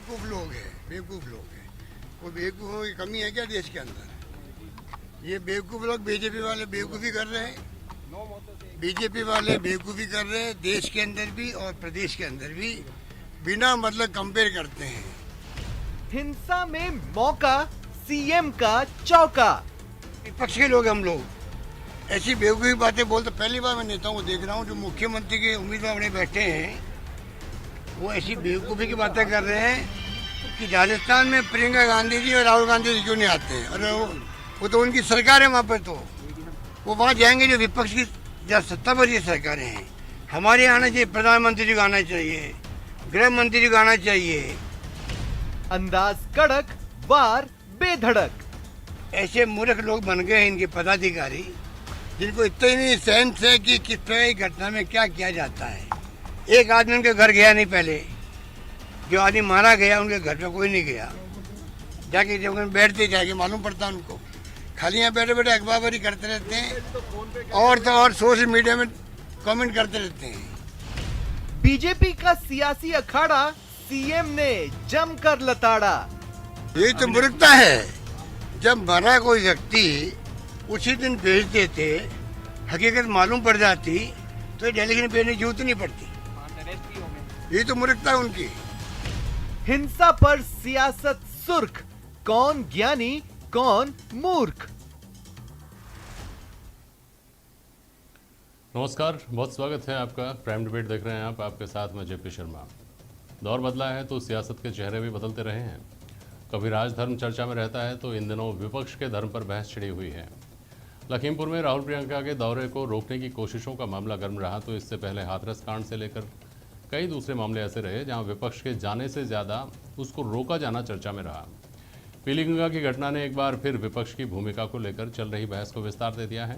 बेवकूफ़ लोग हैं, बेवकूफ़ लोग हैं। कोई बेवकूफ़ों की कमी है क्या देश के अंदर? ये बेवकूफ़ लोग बीजेपी वाले बेवकूफ़ी कर रहे हैं, बीजेपी वाले बेवकूफ़ी कर रहे हैं देश के अंदर भी और प्रदेश के अंदर भी, बिना मतलब कंपेयर करते हैं। हिंसा में मौका, सीएम का चौका। विपक्ष के लोग हम लोग ऐसी बेवकूफ़ी बातें बोलते। पहली बार मैं नेताओं को देख रहा हूँ जो मुख्यमंत्री के उम्मीदवार बने बैठे हैं, वो ऐसी बेवकूफ़ी की बातें कर रहे हैं कि राजस्थान में प्रियंका गांधी जी और राहुल गांधी जी क्यों नहीं आते हैं। और वो तो उनकी सरकार है वहाँ पर, तो वो वहाँ जाएंगे जो विपक्ष की जहाँ सत्ता पर ये सरकारें हैं। हमारे यहाँ आना चाहिए, प्रधानमंत्री जी को आना चाहिए, गृह मंत्री जी को आना चाहिए। अंदाज कड़क, वार बेधड़क। ऐसे मूर्ख लोग बन गए हैं इनके पदाधिकारी, जिनको इतना ही नहीं सेंस है कि किस तरह की घटना में क्या किया जाता है। एक आदमी उनके घर गया नहीं, पहले जो आदमी मारा गया उनके घर पे कोई नहीं गया। जाके जब उन्हें बैठते जाके मालूम पड़ता उनको, खाली यहाँ बैठे बैठे अखबारी करते रहते हैं और तो और सोशल मीडिया में कमेंट करते रहते हैं। बीजेपी का सियासी अखाड़ा सीएम ने जमकर लताड़ा। यही तो मूर्खता है। जब मरा कोई व्यक्ति उसी दिन भेज देते, हकीकत मालूम पड़ जाती तो डेलीगेशन भेजने की जरूरत नहीं पड़ती। यही तो मूर्खता है उनकी। हिंसा पर सियासत सुर्ख, कौन ज्ञानी कौन मूर्ख। नमस्कार, बहुत स्वागत है आपका। प्राइम डिबेट देख रहे हैं आप, आपके साथ में जेपी शर्मा। दौर बदला है तो सियासत के चेहरे भी बदलते रहे हैं। कभी राजधर्म चर्चा में रहता है तो इन दिनों विपक्ष के धर्म पर बहस छिड़ी हुई है। लखीमपुर में राहुल प्रियंका के दौरे को रोकने की कोशिशों का मामला गर्म रहा तो इससे पहले हाथरस कांड से लेकर कई दूसरे मामले ऐसे रहे जहां विपक्ष के जाने से ज़्यादा उसको रोका जाना चर्चा में रहा। पीलीगंगा की घटना ने एक बार फिर विपक्ष की भूमिका को लेकर चल रही बहस को विस्तार दे दिया है।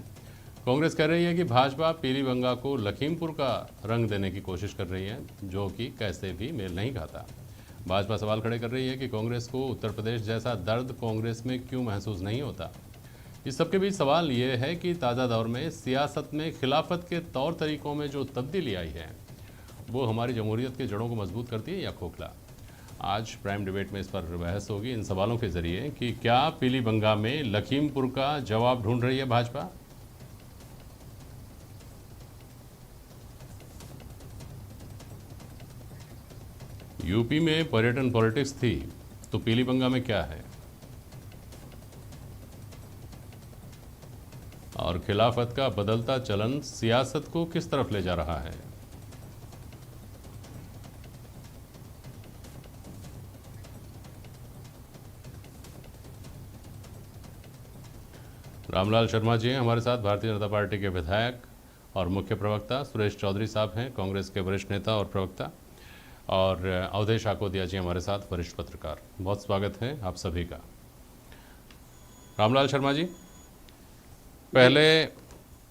कांग्रेस कह रही है कि भाजपा पीलीगंगा को लखीमपुर का रंग देने की कोशिश कर रही है, जो कि कैसे भी मेल नहीं खाता। भाजपा सवाल खड़े कर रही है कि कांग्रेस को उत्तर प्रदेश जैसा दर्द कांग्रेस में क्यों महसूस नहीं होता। इस सबके बीच सवाल ये है कि ताज़ा दौर में सियासत में खिलाफत के तौर तरीकों में जो तब्दीली आई है वो हमारी जमहूरियत के जड़ों को मजबूत करती है या खोखला। आज प्राइम डिबेट में इस पर बहस होगी इन सवालों के जरिए कि क्या पीलीबंगा में लखीमपुर का जवाब ढूंढ रही है भाजपा। यूपी में पर्यटन पॉलिटिक्स थी तो पीलीबंगा में क्या है, और खिलाफत का बदलता चलन सियासत को किस तरफ ले जा रहा है। रामलाल शर्मा जी हैं हमारे साथ, भारतीय जनता पार्टी के विधायक और मुख्य प्रवक्ता। सुरेश चौधरी साहब हैं कांग्रेस के वरिष्ठ नेता और प्रवक्ता, और अवधेश आकोदिया जी हमारे साथ वरिष्ठ पत्रकार। बहुत स्वागत है आप सभी का। रामलाल शर्मा जी, पहले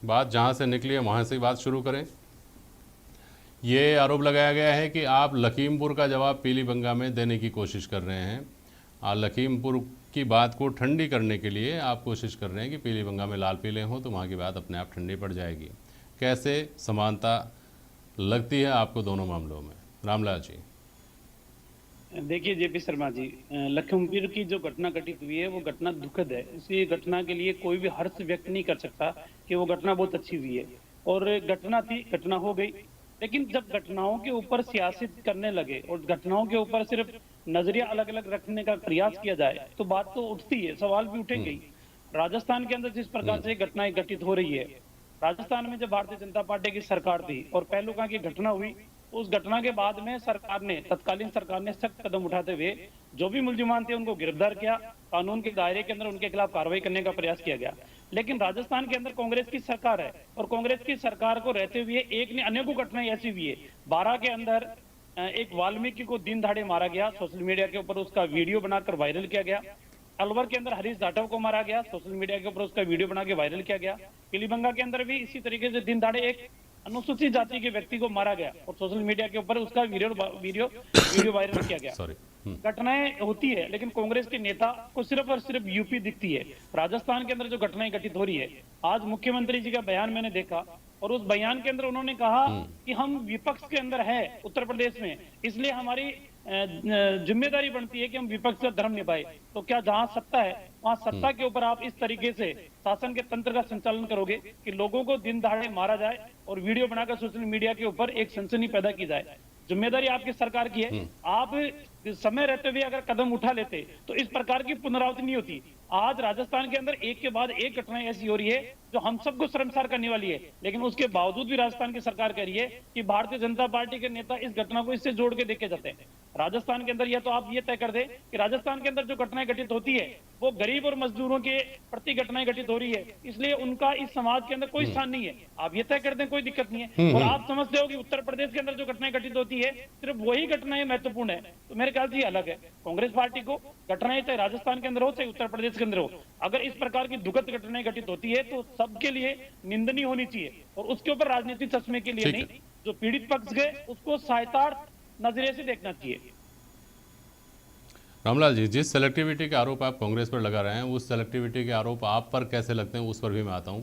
बात जहां से निकली है वहां से ही बात शुरू करें। ये आरोप लगाया गया है कि आप लखीमपुर का जवाब पीलीबंगा में देने की कोशिश कर रहे हैं, और लखीमपुर की बात को ठंडी करने के लिए आप कोशिश कर रहे हैं कि पीलीबंगा में लाल पीले हों तो वहाँ की बात अपने आप ठंडी पड़ जाएगी। कैसे समानता लगती है आपको दोनों मामलों में, रामलाल जी? देखिए जेपी शर्मा जी, लखीमपुर की जो घटना घटित हुई है वो घटना दुखद है। इसी घटना के लिए कोई भी हर्ष व्यक्त नहीं कर सकता कि वो घटना बहुत अच्छी हुई है, और घटना थी, घटना हो गई। लेकिन जब घटनाओं के ऊपर सियासत करने लगे और घटनाओं के ऊपर सिर्फ नजरिया अलग अलग रखने का प्रयास किया जाए तो बात तो उठती है, सवाल भी उठेंगे ही। राजस्थान के अंदर जिस प्रकार से घटनाएं घटित हो रही है, राजस्थान में जब भारतीय जनता पार्टी की सरकार थी और पहलुका की घटना हुई, उस घटना के बाद में सरकार ने, तत्कालीन सरकार ने सख्त कदम उठाते हुए जो भी मुलजिमान थे उनको गिरफ्तार किया, कानून के दायरे के अंदर उनके खिलाफ कार्रवाई करने का प्रयास किया गया। लेकिन राजस्थान के अंदर कांग्रेस की सरकार है, और कांग्रेस की सरकार को रहते हुए एक ने अनेकों घटनाएं ऐसी हुई है। 12 के अंदर एक वाल्मीकि को दिन दहाड़े मारा गया, सोशल मीडिया के ऊपर उसका वीडियो बनाकर वायरल किया गया। अलवर के अंदर हरीश जाटव को मारा गया, सोशल मीडिया के ऊपर उसका वीडियो बना के वायरल किया गया। पीलीबंगा के अंदर भी इसी तरीके से दिन दहाड़े एक अनुसूचित जाति के व्यक्ति को मारा गया और सोशल मीडिया के ऊपर उसका वीडियो वायरल किया गया। घटनाएं होती है, लेकिन कांग्रेस के नेता को सिर्फ और सिर्फ यूपी दिखती है। राजस्थान के अंदर जो घटनाएं घटित हो रही है, आज मुख्यमंत्री जी का बयान मैंने देखा, और उस बयान के अंदर उन्होंने कहा कि हम विपक्ष के अंदर है उत्तर प्रदेश में, इसलिए हमारी जिम्मेदारी बनती है कि हम विपक्ष का धर्म निभाए। तो क्या जहां सत्ता है वहां सत्ता के ऊपर आप इस तरीके से शासन के तंत्र का संचालन करोगे कि लोगों को दिन दहाड़े मारा जाए और वीडियो बनाकर सोशल मीडिया के ऊपर एक सनसनी पैदा की जाए? जिम्मेदारी आपकी सरकार की है। आप समय रहते हुए अगर कदम उठा लेते तो इस प्रकार की पुनरावृत्ति नहीं होती। आज राजस्थान के अंदर एक के बाद एक घटनाएं ऐसी हो रही है जो हम सबको शर्मसार करने वाली है, लेकिन उसके बावजूद भी राजस्थान की सरकार कह रही है कि भारतीय जनता पार्टी के नेता इस घटना को इससे जोड़ के देखे जाते हैं। राजस्थान के अंदर या तो आप ये तय कर दे कि राजस्थान के अंदर जो घटनाएं घटित होती है वो गरीब और मजदूरों के प्रति घटनाएं घटित हो रही है, इसलिए उनका इस समाज के अंदर कोई स्थान नहीं है। आप ये तय कर दें, कोई दिक्कत नहीं है। और आप समझते हो कि उत्तर प्रदेश के अंदर जो घटनाएं घटित होती है सिर्फ वही घटनाएं महत्वपूर्ण है, तो मेरे ख्याल से ये अलग है। कांग्रेस पार्टी को घटनाएं चाहे राजस्थान के अंदर हो चाहे उत्तर प्रदेश के अंदर हो, अगर इस प्रकार की दुखद घटनाएं घटित होती है तो सबके लिए निंदनीय होनी चाहिए और उसके ऊपर राजनीतिक चश्मे के लिए नहीं, जो पीड़ित पक्ष गए उसको सहायतार्थ नजरिए से देखना चाहिए। रामलाल जी, जिस सेलेक्टिविटी के आरोप आप कांग्रेस पर लगा रहे हैं उस सेलेक्टिविटी के आरोप आप पर कैसे लगते हैं उस पर भी मैं आता हूं,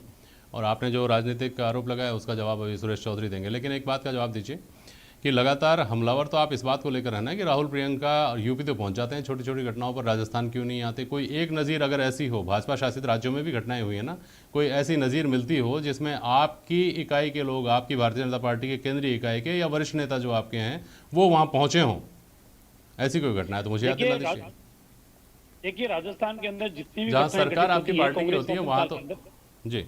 और आपने जो राजनीतिक आरोप लगाया उसका जवाब अभी सुरेश चौधरी देंगे। लेकिन एक बात का जवाब दीजिए कि लगातार हमलावर तो आप इस बात को लेकर है ना कि राहुल प्रियंका यूपी तो पहुंच जाते हैं, छोटी छोटी घटनाओं पर राजस्थान क्यों नहीं आते? कोई एक नज़ीर अगर ऐसी हो, भाजपा शासित राज्यों में भी घटनाएं हुई है ना, कोई ऐसी नज़ीर मिलती हो जिसमें आपकी इकाई के लोग, आपकी भारतीय जनता पार्टी के केंद्रीय इकाई के या वरिष्ठ नेता जो आपके हैं वो वहाँ पहुँचे हों, ऐसी कोई घटना है तो मुझे याद दिला दीजिए। देखिए, राजस्थान के अंदर जितनी भी जहाँ सरकार आपकी पार्टी की होती है वहाँ तो जी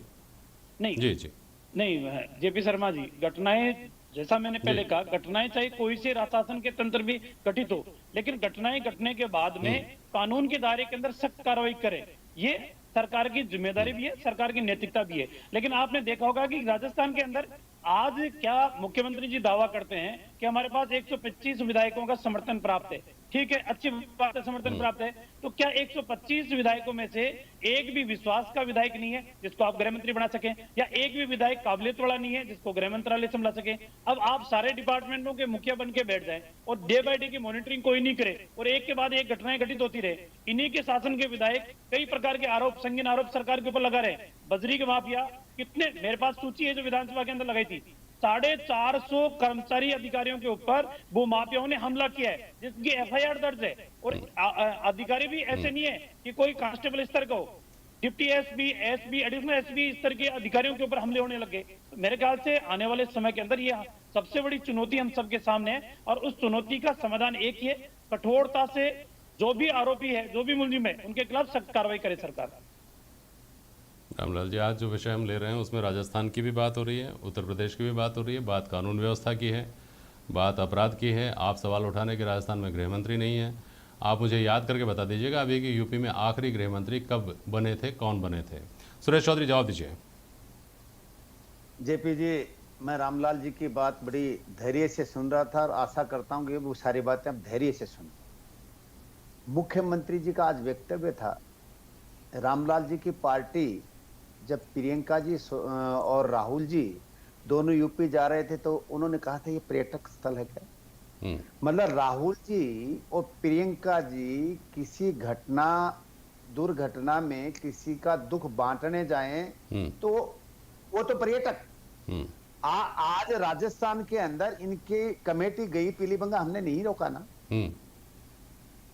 नहीं जी जी नहीं जेपी शर्मा जी, घटनाएं जैसा मैंने पहले कहा, घटनाएं चाहे कोई से शासन के तंत्र भी घटित हो, लेकिन घटनाएं घटने के बाद में कानून के दायरे के अंदर सख्त कार्रवाई करे, ये सरकार की जिम्मेदारी भी है, सरकार की नैतिकता भी है। लेकिन आपने देखा होगा कि राजस्थान के अंदर आज क्या मुख्यमंत्री जी दावा करते हैं कि हमारे पास 125 विधायकों का समर्थन प्राप्त है। ठीक है, अच्छी बात है, समर्थन प्राप्त है, तो क्या 125 विधायकों में से एक भी विश्वास का विधायक नहीं है जिसको आप गृह मंत्री बना सकें, या एक भी विधायक काबिलियत वाला नहीं है जिसको गृह मंत्रालय संभाल सके? अब आप सारे डिपार्टमेंटों के मुखिया बन के बैठ जाए और डे बाय डे की मॉनिटरिंग कोई नहीं करे और एक के बाद एक घटनाएं घटित होती रहे। इन्हीं के शासन के विधायक कई प्रकार के आरोप, संगीन आरोप सरकार के ऊपर लगा रहे। बजरी के माफिया कितने, मेरे पास सूची है जो विधानसभा के अंदर लगाई थी, 450 कर्मचारी अधिकारियों के ऊपर वो माफियाओं ने हमला किया है जिसकी एफआईआर दर्ज है। और अधिकारी भी ऐसे नहीं है कि कोई कांस्टेबल स्तर का हो, deputy SP, SP, additional SP स्तर के अधिकारियों के ऊपर हमले होने लगे। तो मेरे ख्याल से आने वाले समय के अंदर ये सबसे बड़ी चुनौती हम सबके सामने है और उस चुनौती का समाधान एक ही है, कठोरता से जो भी आरोपी है, जो भी मुलजिम है, उनके खिलाफ सख्त कार्रवाई करे सरकार। रामलाल जी, आज जो विषय हम ले रहे हैं उसमें राजस्थान की भी बात हो रही है, उत्तर प्रदेश की भी बात हो रही है, बात कानून व्यवस्था की है, बात अपराध की है। आप सवाल उठाने के राजस्थान में गृह मंत्री नहीं है। आप मुझे याद करके बता दीजिएगा अभी कि यूपी में आखिरी गृह मंत्री कब बने थे, कौन बने थे? सुरेश चौधरी जवाब दीजिए। जेपी जी, मैं रामलाल जी की बात बड़ी धैर्य से सुन रहा था और आशा करता हूँ कि वो सारी बातें आप धैर्य से सुन। मुख्यमंत्री जी का आज वक्तव्य था, रामलाल जी की पार्टी जब प्रियंका जी और राहुल जी दोनों यूपी जा रहे थे तो उन्होंने कहा था ये पर्यटक स्थल है क्या? मतलब राहुल जी और प्रियंका जी किसी घटना, दुर्घटना में किसी का दुख बांटने जाएं तो वो तो पर्यटक। आज राजस्थान के अंदर इनकी कमेटी गई पीलीभंगा, हमने नहीं रोका ना,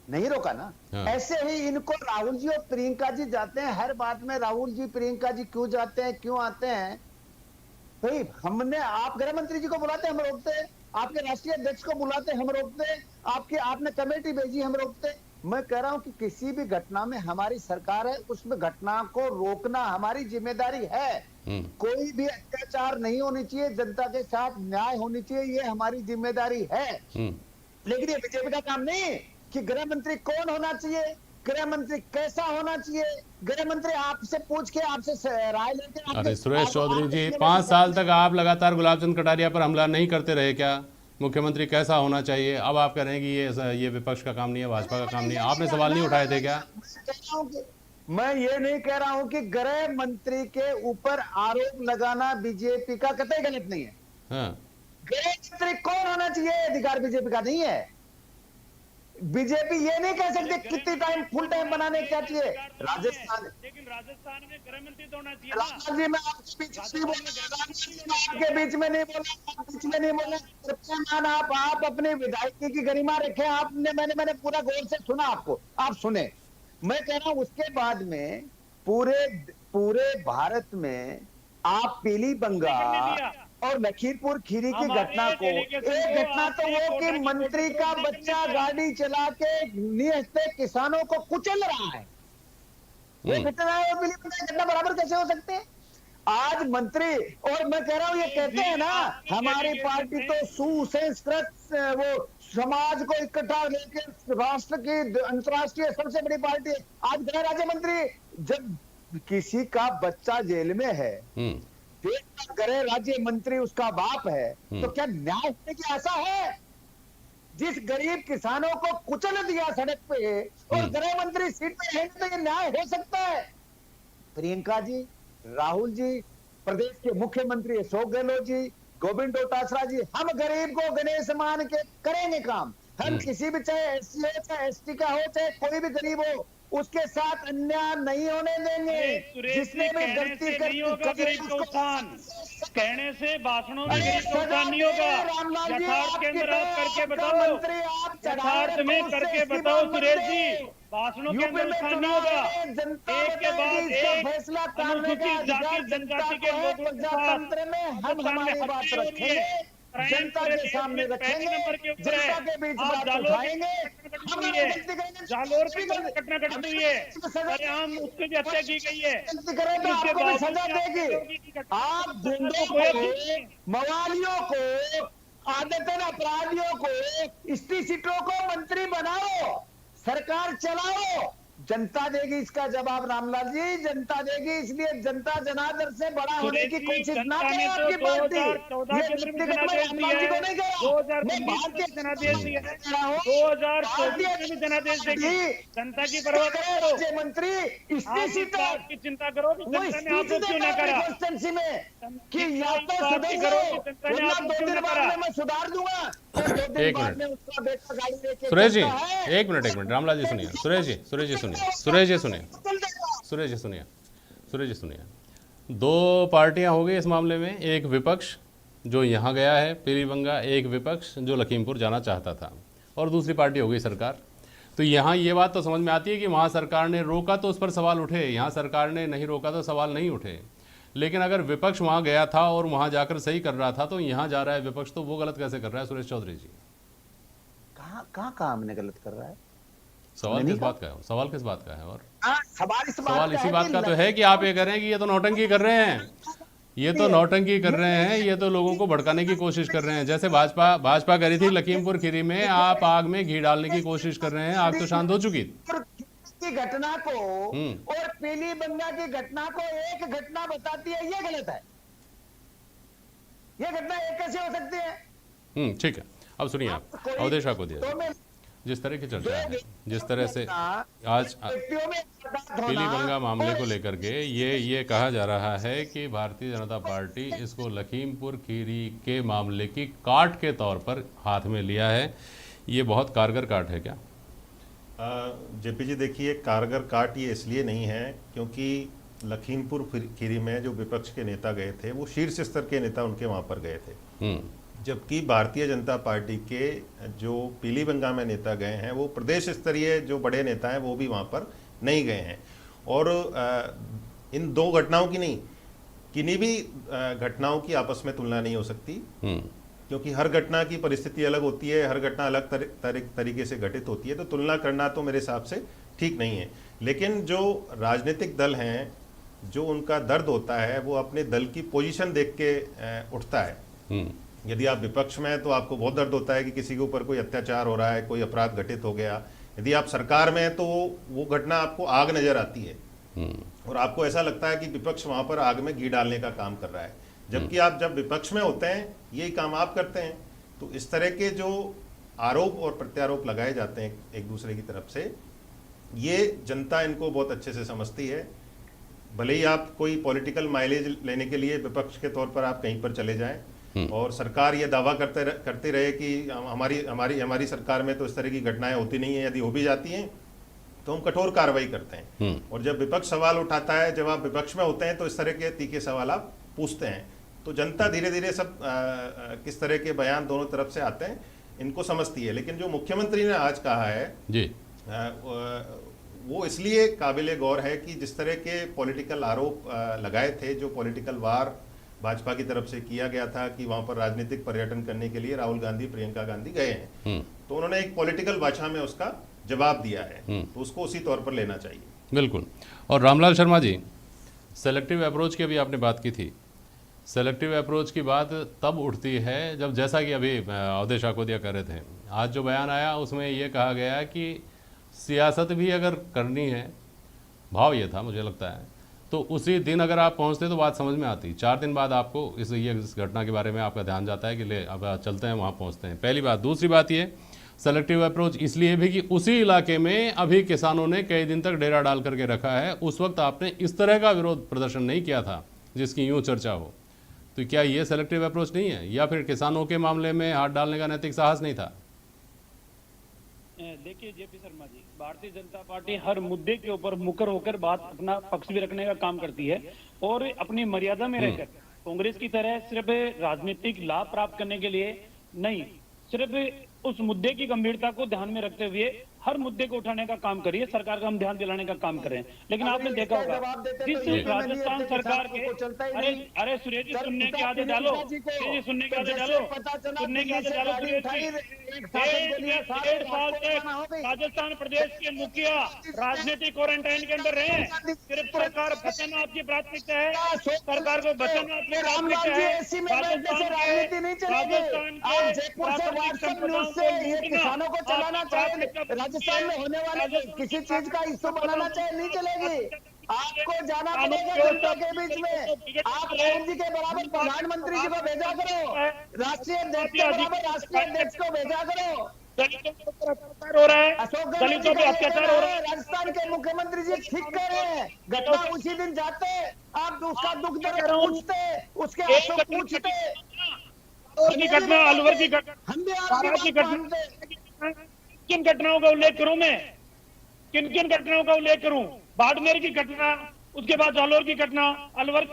नहीं रोका ना। हाँ। ऐसे ही इनको राहुल जी और प्रियंका जी जाते हैं, हर बात में राहुल जी प्रियंका जी क्यों जाते हैं, क्यों आते हैं? भाई हमने, आप गृह मंत्री जी को बुलाते हम रोकते, आपके राष्ट्रीय अध्यक्ष को बुलाते हम रोकते, आपने कमेटी भेजी हम रोकते। मैं कह रहा हूं कि किसी भी घटना में हमारी सरकार है, उसमें घटना को रोकना हमारी जिम्मेदारी है। कोई भी अत्याचार नहीं होनी चाहिए, जनता के साथ न्याय होनी चाहिए, ये हमारी जिम्मेदारी है। लेकिन ये बीजेपी का काम नहीं कि गृह मंत्री कौन होना चाहिए, गृह मंत्री कैसा होना चाहिए, गृह मंत्री आपसे पूछ के, आपसे राय लेके। अरे सुरेश चौधरी जी, 5 साल तक आप लगातार गुलाबचंद कटारिया पर हमला नहीं करते रहे क्या? मुख्यमंत्री कैसा होना चाहिए? अब आप कह रहे हैं कि ये विपक्ष का काम नहीं है, भाजपा का काम नहीं है। आपने सवाल नहीं उठाए थे क्या? मैं ये नहीं कह रहा हूं कि गृह मंत्री के ऊपर आरोप लगाना बीजेपी का कतई गलत नहीं है। गृह मंत्री कौन होना चाहिए, अधिकार बीजेपी का नहीं है। बीजेपी ये नहीं कह सकती कितनी टाइम फुल टाइम बनाने क्या चाहिए। राजस्थान, लेकिन राजस्थान में गृह मंत्री तो होना चाहिए ना। राजस्थान जी मैं आपके बीच में नहीं बोला, आपके बीच में नहीं बोला, आप बीच में नहीं बोला। कृपया मान आप अपनी विधायकी की गरिमा रखें। आपने मैंने पूरा गौर से सुना आपको, आप सुने। मैं कह रहा हूं उसके बाद में पूरे भारत में आप पीली बंगाल और लखीमपुर खीरी की घटना को, एक घटना तो वो कि मंत्री का बच्चा गाड़ी चला के निहत्थे किसानों को कुचल रहा है, वो घटना है, वो पीली बंगाल घटना बराबर कैसे हो सकते हैं? आज मंत्री, और मैं कह रहा हूं ये कहते हैं ना हमारी पार्टी तो सुसंस्कृत वो समाज को इकट्ठा लेकर राष्ट्र की अंतर्राष्ट्रीय सबसे बड़ी पार्टी है। आज गृह राज्य मंत्री, जब किसी का बच्चा जेल में है, देश का गृह राज्य मंत्री उसका बाप है, तो क्या न्याय होने की आशा है? जिस गरीब किसानों को कुचल दिया सड़क पे और गृह मंत्री सीट पे है, तो ये न्याय हो सकता है? प्रियंका जी, राहुल जी, प्रदेश के मुख्यमंत्री अशोक गहलोत जी, गोविंद डोटासरा जी, हम गरीब को गणेश मान के करेंगे काम। हम किसी भी, चाहे एससी हो, चाहे एसटी का हो, चाहे कोई भी गरीब हो, उसके साथ अन्याय नहीं होने देंगे। जिसने भी गलती कहने से भाषणों में गरीब का उत्थान नहीं होगा। यथार्थ के अंदर आप करके बताओ, यथार्थ में करके बताओ सुरेश जी, भाषणों के अंदर उत्थान नहीं होगा। एक के बाद एक अनुसूचित जाति जनजाति के लोगों के साथ हम हमारी बात रखेंगे, जनता के सामने रखेंगे, जनता के बीच बात उठाएंगे। जालोर की घटना घटी हुई है, हम उसकी भी हत्या की गई है, आपको भी सजा देगी। आप गुंडों को, मवालियों को, आदतन अपराधियों को, स्टीसीटों को मंत्री बनाओ, सरकार चलाओ, जनता देगी इसका जवाब। रामलाल जी, जनता देगी, इसलिए जनता जनार्दन से बड़ा होने की कोशिश ना करे आपकी पार्टी। ये व्यक्तिगत में रामलाल जी को नहीं कह रहा, मैं भारतीय जनादेश दिया है, 2024 में जनादेश देगी। जनता की परवाह करो, राज्य मंत्री की चिंता करो, जनता ने आपको क्यों ना करा में कि या तो सुधर या 2 दिन बाद में मैं सुधार दूंगा, 2 दिन बाद में उसका बेटा गाड़ी लेके। सुरेश जी एक मिनट, रामलाल जी सुनिए, सुरेश जी सुनिए। 2 पार्टियां हो गई इस मामले में, एक विपक्ष जो यहाँ गया है पीली बंगा, एक विपक्ष जो लखीमपुर जाना चाहता था, और दूसरी पार्टी हो गई सरकार। तो यहाँ ये बात तो समझ में आती है कि वहाँ सरकार ने रोका तो उस पर सवाल उठे, यहाँ सरकार ने नहीं रोका तो सवाल नहीं उठे। लेकिन अगर विपक्ष वहाँ गया था और वहाँ जाकर सही कर रहा था, तो यहाँ जा रहा है विपक्ष, तो वो गलत कैसे कर रहा है सुरेश चौधरी जी? कहाँ हमने गलत कर रहा है? सवाल किस बात का है? सवाल किस बात का है? और सवाल इसी बात का तो है कि आप ये कह रहे हैं कि ये तो नौटंकी कर रहे हैं, ये तो नौटंकी कर रहे हैं, ये तो लोगों को भड़काने की कोशिश कर रहे हैं। जैसे भाजपा करी थी लखीमपुर खीरी में, आप आग में घी डालने की कोशिश कर रहे हैं। आग तो शांत हो चुकी की घटना को और पीली बंगा की घटना को एक घटना बताती है, ये गलत है। ये घटना एक कैसे हो सकती है? ठीक है, अब सुनिए आप अवधेश को दिया जिस तरह की चर्चा है, जिस तरह से आज पीली बंगा मामले को लेकर के ये कहा जा रहा है कि भारतीय जनता पार्टी इसको लखीमपुर खीरी के मामले की काट के तौर पर हाथ में लिया है। ये बहुत कारगर काट है क्या? जेपी जी देखिए, कारगर काट ये इसलिए नहीं है क्योंकि लखीमपुर खीरी में जो विपक्ष के नेता गए थे वो शीर्ष स्तर के नेता उनके वहाँ पर गए थे, जबकि भारतीय जनता पार्टी के जो पीली बंगा में नेता गए हैं वो प्रदेश स्तरीय जो बड़े नेता हैं वो भी वहाँ पर नहीं गए हैं। और इन 2 घटनाओं की नहीं, किन्हीं भी घटनाओं की आपस में तुलना नहीं हो सकती, क्योंकि हर घटना की परिस्थिति अलग होती है, हर घटना अलग तरीके से घटित होती है, तो तुलना करना तो मेरे हिसाब से ठीक नहीं है। लेकिन जो राजनीतिक दल हैं, जो उनका दर्द होता है वो अपने दल की पोजीशन देख के उठता है। यदि आप विपक्ष में हैं तो आपको बहुत दर्द होता है कि किसी के ऊपर कोई अत्याचार हो रहा है, कोई अपराध घटित हो गया। यदि आप सरकार में हैं तो वो घटना आपको आग नजर आती है और आपको ऐसा लगता है कि विपक्ष वहां पर आग में घी डालने का काम कर रहा है, जबकि आप जब विपक्ष में होते हैं यही काम आप करते हैं। तो इस तरह के जो आरोप और प्रत्यारोप लगाए जाते हैं एक दूसरे की तरफ से, ये जनता इनको बहुत अच्छे से समझती है। भले ही आप कोई पॉलिटिकल माइलेज लेने के लिए विपक्ष के तौर पर आप कहीं पर चले जाएं, और सरकार ये दावा करते रहे कि हमारी सरकार में तो इस तरह की घटनाएं होती नहीं है, यदि हो भी जाती हैं तो हम कठोर कार्रवाई करते हैं। और जब विपक्ष सवाल उठाता है, जब आप विपक्ष में होते हैं तो इस तरह के तीखे सवाल आप पूछते हैं। तो जनता धीरे धीरे सब किस तरह के बयान दोनों तरफ से आते हैं इनको समझती है। लेकिन जो मुख्यमंत्री ने आज कहा है जी, वो इसलिए काबिले गौर है कि जिस तरह के पॉलिटिकल आरोप लगाए थे, जो पॉलिटिकल वार भाजपा की तरफ से किया गया था कि वहां पर राजनीतिक पर्यटन करने के लिए राहुल गांधी, प्रियंका गांधी गए हैं, तो उन्होंने एक पॉलिटिकल भाषा में उसका जवाब दिया है, तो उसको उसी तौर पर लेना चाहिए। बिल्कुल। और रामलाल शर्मा जी, सेलेक्टिव अप्रोच की अभी आपने बात की थी, सेलेक्टिव अप्रोच की बात तब उठती है जब, जैसा कि अभी अवधेश आकोदिया कह रहे थे, आज जो बयान आया उसमें ये कहा गया कि सियासत भी अगर करनी है, भाव ये था मुझे लगता है, तो उसी दिन अगर आप पहुंचते तो बात समझ में आती। 4 दिन बाद आपको इस घटना के बारे में आपका ध्यान जाता है कि ले अब चलते हैं, वहाँ पहुँचते हैं। पहली बात। दूसरी बात ये, सेलेक्टिव अप्रोच इसलिए भी कि उसी इलाके में अभी किसानों ने कई दिन तक डेरा डाल करके रखा है, उस वक्त आपने इस तरह का विरोध प्रदर्शन नहीं किया था जिसकी यूँ चर्चा हो। तो क्या ये सेलेक्टिव अप्रोच नहीं है, या फिर किसानों के मामले में हाथ डालने का नैतिक साहस नहीं था? देखिए जेपी शर्मा जी, भारतीय जनता पार्टी हर मुद्दे के ऊपर मुकर होकर बात अपना पक्ष भी रखने का काम करती है और अपनी मर्यादा में रहकर, कांग्रेस की तरह सिर्फ राजनीतिक लाभ प्राप्त करने के लिए नहीं, सिर्फ उस मुद्दे की गंभीरता को ध्यान में रखते हुए हर मुद्दे को उठाने का काम करिए, सरकार का हम ध्यान दिलाने का काम करें। लेकिन आपने देखा होगा जिस राजस्थान सरकार के, अरे सुरेश जी सुनने की आदत डालो, सुनने की आदत डालो, सुनने की आदत डालो सुरेश जी। 1.5 साल तक राजस्थान प्रदेश के मुखिया राजनीतिक क्वारंटाइन के अंदर रहे, सिर्फ सरकार बचाना आपकी प्राथमिकता है, सरकार को बचाना आपकी प्राथमिकता है। किसानों को चलाना चाहिए, राजस्थान में होने वाले किसी चीज का इश्यू बनाना चाहिए, नहीं चलेगी। आपको जाना पड़ेगा जनता के बीच में। आप राहुल जी के बराबर प्रधानमंत्री जी को भेजा करो, राष्ट्रीय अध्यक्ष के बराबर राष्ट्रीय अध्यक्ष को भेजा करो। दलितों के ऊपर अत्याचार हो रहा है, अशोक दलितों पे अत्याचार हो रहा है। राजस्थान के मुख्यमंत्री जी ठीक कर रहे हैं, घटना उसी दिन जाते, आप उसका दुख दर्द पूछते, उसके आंसू पूछते। की घटना, अलवर की घटना, हम भी बारात की घटना, किन घटनाओं का उल्लेख करूं मैं, किन किन घटनाओं का उल्लेख करूं? बाड़मेर की घटना, उसके बाद जालौर की घटना, अलवर,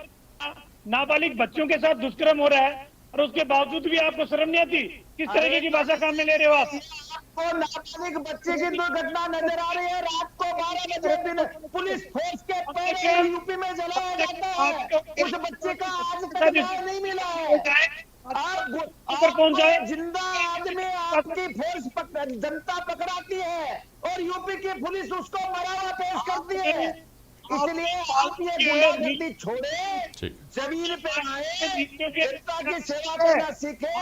नाबालिग बच्चों के साथ दुष्कर्म हो रहा है और उसके बावजूद भी आपको शर्म नहीं आती? किस तरीके की भाषा काम में ले रहे हो आप? आपको नाबालिग बच्चे की दुर्घटना नजर आ रही है। रात को 12 बजे दिन पुलिस फोर्स के पहले यूपी में जलाया जाता है, उस बच्चे का आज तक न्याय नहीं मिला है। आप कौन जाए? जिंदा आदमी आपकी फोर्स जनता पकड़ाती है और यूपी की पुलिस उसको मरा हुआ पेश करती है। इसलिए आप ये गुंडागर्दी छोड़े, जमीन पे आए, जनता की सेवा करना सीखे,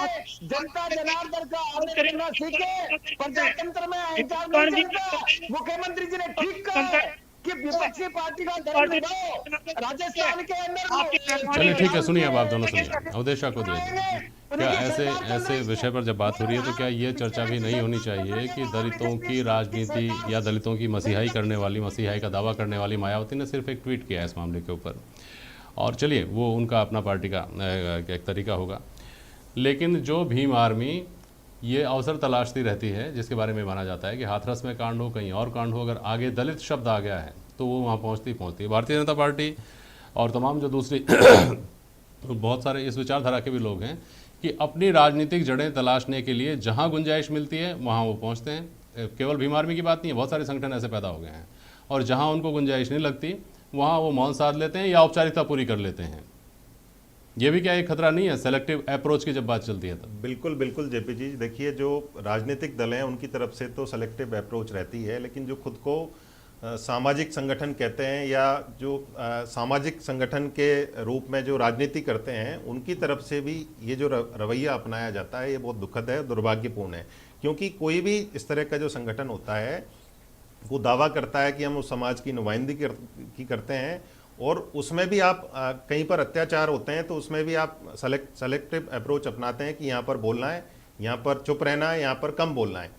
जनता जनार्दन का आदर करना सीखे, प्रजातंत्र में अहंकार नहीं चलता। मुख्यमंत्री जी ने ठीक कहा कि विपक्षी पार्टी का धर्म निभाओ। राजस्थान के अंदर चलिए ठीक है, सुनिए अब आप दोनों सुनिए। अवधेश आकोदिया, क्या ऐसे विषय पर जब बात हो रही है तो क्या ये चर्चा भी नहीं होनी चाहिए कि दलितों की राजनीति या दलितों की मसीहाई करने वाली, मसीहाई का दावा करने वाली मायावती ने सिर्फ एक ट्वीट किया है इस मामले के ऊपर, और चलिए वो उनका अपना पार्टी का एक तरीका होगा, लेकिन जो भीम आर्मी ये अवसर तलाशती रहती है जिसके बारे में माना जाता है कि हाथरस में कांड हो, कहीं और कांड हो, अगर आगे दलित शब्द आ गया है तो वो वहाँ पहुँचती है। भारतीय जनता पार्टी और तमाम जो दूसरी बहुत सारे इस विचारधारा के भी लोग हैं कि अपनी राजनीतिक जड़ें तलाशने के लिए जहाँ गुंजाइश मिलती है वहाँ वो पहुँचते हैं। केवल भीम आर्मी की बात नहीं है, बहुत सारे संगठन ऐसे पैदा हो गए हैं, और जहाँ उनको गुंजाइश नहीं लगती वहाँ वो मौन साध लेते हैं या औपचारिकता पूरी कर लेते हैं। ये भी क्या एक खतरा नहीं है सेलेक्टिव अप्रोच की जब बात चलती है? तब बिल्कुल बिल्कुल जेपी जी, देखिए जो राजनीतिक दल हैं उनकी तरफ से तो सेलेक्टिव अप्रोच रहती है, लेकिन जो खुद को सामाजिक संगठन कहते हैं या जो सामाजिक संगठन के रूप में जो राजनीति करते हैं उनकी तरफ से भी ये जो रवैया अपनाया जाता है ये बहुत दुखद है, दुर्भाग्यपूर्ण है। क्योंकि कोई भी इस तरह का जो संगठन होता है वो दावा करता है कि हम उस समाज की नुमाइंदगी करते हैं, और उसमें भी आप कहीं पर अत्याचार होते हैं तो उसमें भी आप सेलेक्टिव अप्रोच अपनाते हैं कि यहाँ पर बोलना है, यहाँ पर चुप रहना है, यहाँ पर कम बोलना है।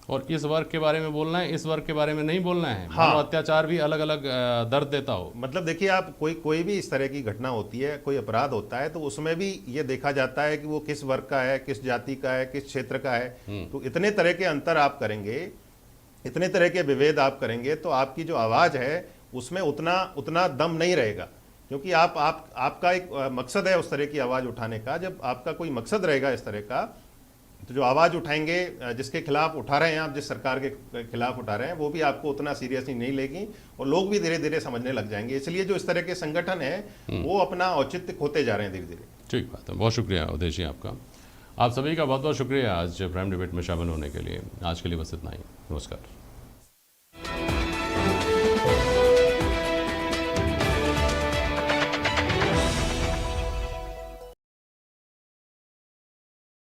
और इस वर्ग के बारे में बोलना है, इस वर्ग के बारे में नहीं बोलना है। हाँ। मानव अत्याचार भी अलग अलग दर्द देता हो। मतलब देखिए, आप कोई भी इस तरह की घटना होती है, कोई अपराध होता है, तो उसमें भी ये देखा जाता है कि वो किस वर्ग का है, किस जाति का है, किस क्षेत्र का है। तो इतने तरह के अंतर आप करेंगे, इतने तरह के विभेद आप करेंगे, तो आपकी जो आवाज है उसमें उतना दम नहीं रहेगा। क्योंकि आपका एक मकसद है उस तरह की आवाज उठाने का। जब आपका कोई मकसद रहेगा इस तरह का, तो जो आवाज उठाएंगे, जिसके खिलाफ उठा रहे हैं आप, जिस सरकार के खिलाफ उठा रहे हैं, वो भी आपको उतना सीरियसली नहीं लेगी और लोग भी धीरे धीरे समझने लग जाएंगे। इसलिए जो इस तरह के संगठन है वो अपना औचित्य खोते जा रहे हैं धीरे धीरे। ठीक बात है, बहुत शुक्रिया उदय जी आपका। आप सभी का बहुत बहुत शुक्रिया आज प्राइम डिबेट में शामिल होने के लिए। आज के लिए बस इतना ही, नमस्कार।